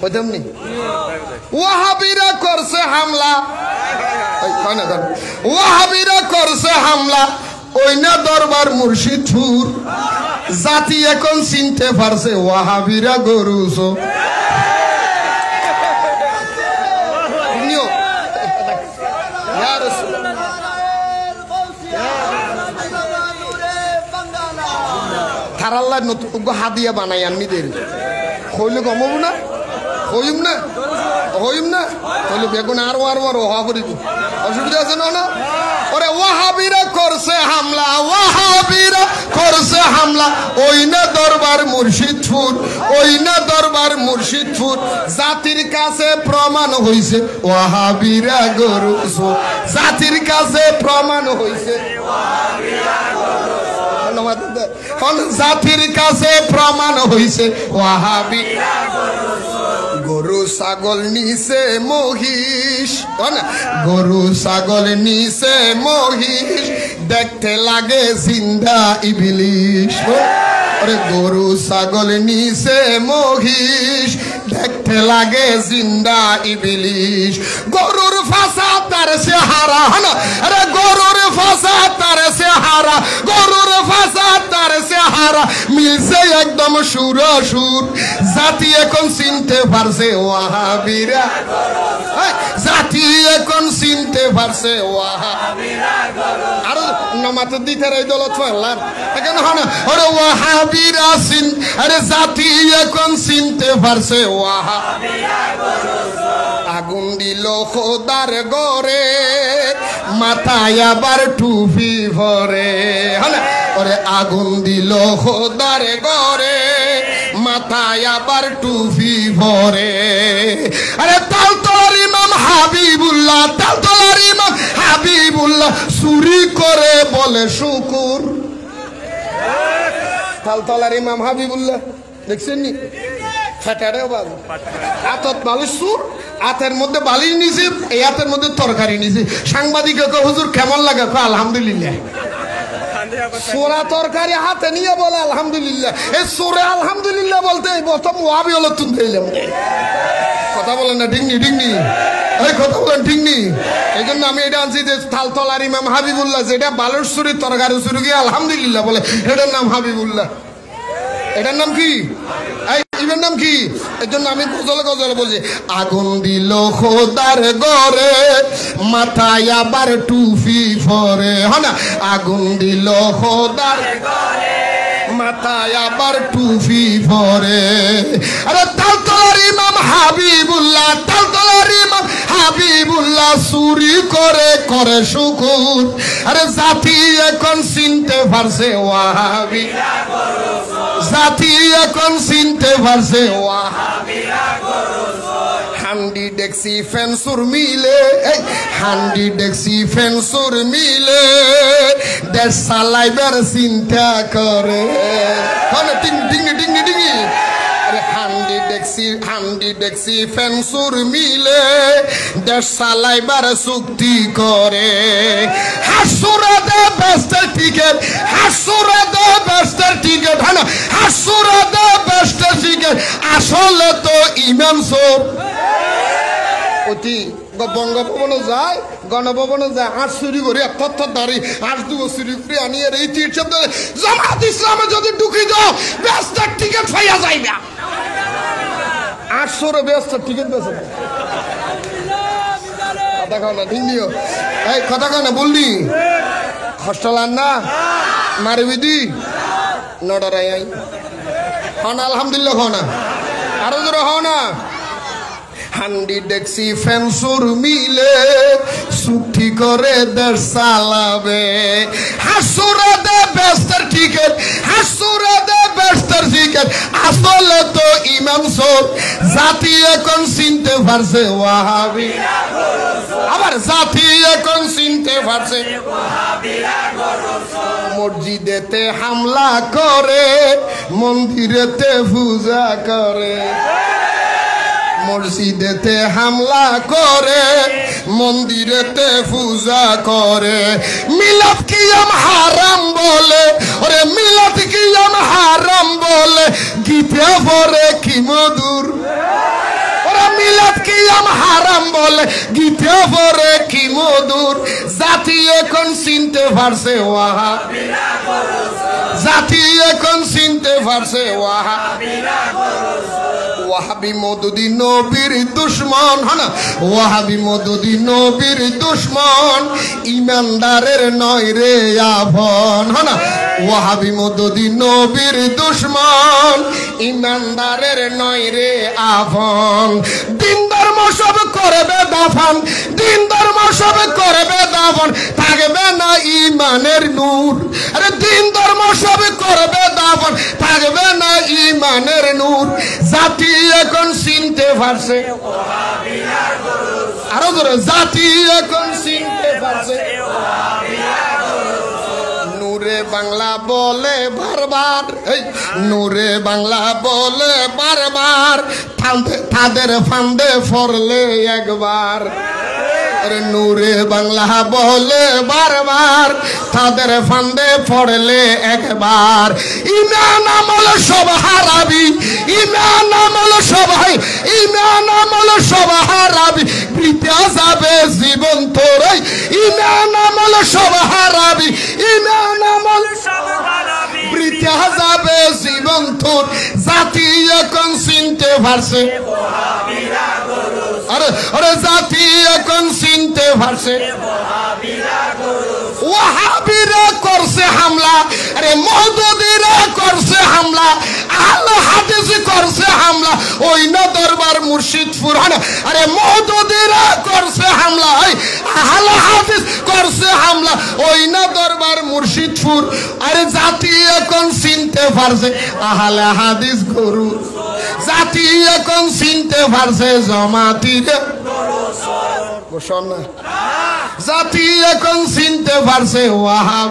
কইতাম নি ওয়াহাবিরা করছে হামলা ওয়াহাবিরা করছে হামলা ওই না দরবার মুর্শিদপুর জাতি এখন চিনতে পারছে ওয়াহাবিরা গরুসো থারাল্লাহ নতুন হাদিয়া বানাই আমি দের কইলে কমব না হইম না হইম না তাহলে বেগুন আরো আরো আরো হওয়া করিব অসুবিধা আছে না ওরে ওয়াহাবিরা করছে হামলা ওয়াহাবিরা করছে হামলা ওই না দরবার মুর্শিদপুর ওই না দরবার মুর্শিদপুর জাতির কাছে প্রমাণ হইছে ওয়াহাবিরা গরুসো জাতির কাছে প্রমাণ হইছে ওয়াহাবিরা জাতির কাছে প্রমাণ হইছে ওয়াহাবিরা গরু ছাগল নিছে মহিষ গরু ছাগল নিছে মহিষ দেখতে লাগে জিন্দা ইবলিশ আরে গরু ছাগল নিছে মহিষ দেখতে লাগে জিন্দা ইবলিশ গরুর ফাসা তার চেহারা আরে গরুর ফাসা তার চেহারা গরুর ফাসা তার চেহারা মিলছে একদম সুরসুর জাতি এখন চিনতে পারছে ওয়াহাবিরা জাতি এখন চিনতে পারছে ওয়াহাবিরা আর নামাত দিতে রাই দলত ফাল্লার এখন হনা ওরে ওয়াহাবিরা চিন আরে জাতি এখন চিনতে পারছে ওয়াহাবিরা আগুন দিল খোদার গরে মাথায় আবার টুপি ভরে হনা ওরে আগুন দিল খোদার গরে মাথায় আবার টুপি ভরে আরে তালতলার ইমাম হাবিবুল্লাহ তালতলার ইমাম হাবিবুল্লাহ চুরি করে বলে শুকুর তালতলার ইমাম হাবিবুল্লাহ দেখছেন নি ফেটারে বাবু আতত বালিশ সুর আতের মধ্যে বালিশ নিছে এই আতের মধ্যে তরকারি নিছে সাংবাদিক হুজুর কেমন লাগে আলহামদুলিল্লাহ সোরা তরকারি হাতে নিয়ে বলে আলহামদুলিল্লাহ এই সোরে আলহামদুলিল্লাহ বলতে প্রথম ওয়াবি হলো তুমি কথা বলেন না ডিংনি ডিংনি এই কথা বলেন ডিংনি এই জন্য আমি এটা আনছি যে তালতলার ইমাম হাবিবুল্লাহ যেটা বালুর সুরি তরকারি সুরি গিয়ে আলহামদুলিল্লাহ বলে এটার নাম হাবিবুল্লাহ এটার নাম কি ইবের নাম কি এর জন্য আমি গজলে গজলে বলছি আগুন দিল খোদার গরে মাথায় আবার টুপি ভরে হনা আগুন দিল খোদার গরে মাথায় আবার টুপি ভরে আরে তালতলার ইমাম হাবিবুল্লাহ তালতলার ইমাম হাবিবুল্লাহ চুরি করে করে শুকুর আরে জাতি এখন চিনতে পারছে ওয়াহাবিরা জাতি এখন চিনতে পারছে ওয়াহাবিরা হান্ডি ডেক্সি ফেন্সুর মিলে হান্ডি ডেক্সি ফেন্সুর মিলে দেশ চালাইবার চিন্তা করে ডিঙ্গি ডিঙ্গি ডিঙ্গি হান্ডি ডেক্সি ফেন্সুর মিলে দেশ চালাইবার চুক্তি করে হাসুরা দে বেস্টের টিকেট হাসুরা দে বেস্টের টিকেট হ্যাঁ হাসুরা দে বেস্টের টিকেট আসলে তো ইমাম সব অতি বঙ্গভবনে যায় গণভবনে যায় হাঁস চুরি করে তথ্য দাঁড়ি হাঁস দুবো চুরি করে আনিয়ে এই তীর্থ জামাত ইসলামে যদি ঢুকি যাও বেস্টের টিকেট পাইয়া যাইবে 800 ব্যস্ত টিকিট বেছে কথা কও না ঠিক নিও এই কথা কও না বললি হস্টেল আন না মারবি দি নডরাই আই হন আলহামদুলিল্লাহ হও না আরো জোরে হও না হান্ডি ডেক্সি ফেন্সুর মিলে চুক্তি করে দেশ চালাবে হাসুরা দে বেস্টের টিকিট হাসুরা দে বেস্টের টিকিট আসলে তো ইমাম সব জাতি এখন চিনতে পারছে ওয়াহাবিরা আবার জাতি এখন চিনতে পারছে ওয়াহাবিরা মসজিদেতে হামলা করে মন্দিরেতে পূজা করে মসজিদেতে হামলা করে মন্দিরেতে পূজা করে মিলাদ কিয়াম হারাম বলে ওরে মিলাদ কিয়াম হারাম বলে গীতে পড়ে কি মধুর কিয়াম হারাম বলে গীতে পরে কি মধুর জাতি এখন চিনতে পারছে ওয়াহাবিরা জাতি এখন চিনতে পারছে ওয়াহাবি মওদুদি নবীর দুশমন হনা ওয়াহাবি মওদুদি নবীর দুশমন ইমানদারের নয় রে আপন হনা ওয়াহাবি মওদুদি নবীর দুশমন ইমানদারের নয় রে আপন দিন ধর্ম সব করবে দাফন দিন ধর্ম সব করবে দাফন থাকবে না ইমানের নূর আরে দিন ধর্ম সব করবে দাফন থাকবে না ইমানের নূর জাতি এখন চিনতে পারছে আরো ধরে জাতি এখন চিনতে পারছে নূরে বাংলা বলে বারবার নূরে বাংলা বলে বারবার তাদের ফান্দে ফরলে একবার নূরে বাংলা বলে বারবার তাদের ফান্দে পড়লে একবার ইমান আমল সব হারাবি ইমান আমল সব ইমান আমল সব হারাবি বৃথা যাবে জীবন তোর ইমান আমল সব হারাবি ইমান আমল সব হারাবি বৃথা যাবে জীবন তোর জাতি এখন চিনতে পারছে আরে আরে জাতি এখন চিনতে পারছে ওয়াহাবিরা করছে হামলা আরে মওদুদিরা করছে হামলা আহলে হাদিস করছে হামলা ওই না দরবার মুর্শিদপুর আরে মওদুদিরা করছে হামলা আহলে হাদিস করছে হামলা ওই না দরবার মুর্শিদপুর আরে জাতি এখন চিনতে পারছে আহলে হাদিস গরু জাতি এখন চিনতে পারছে জমাতিরে বসন না জাতি এখন চিনতে পারছে ওয়াহাব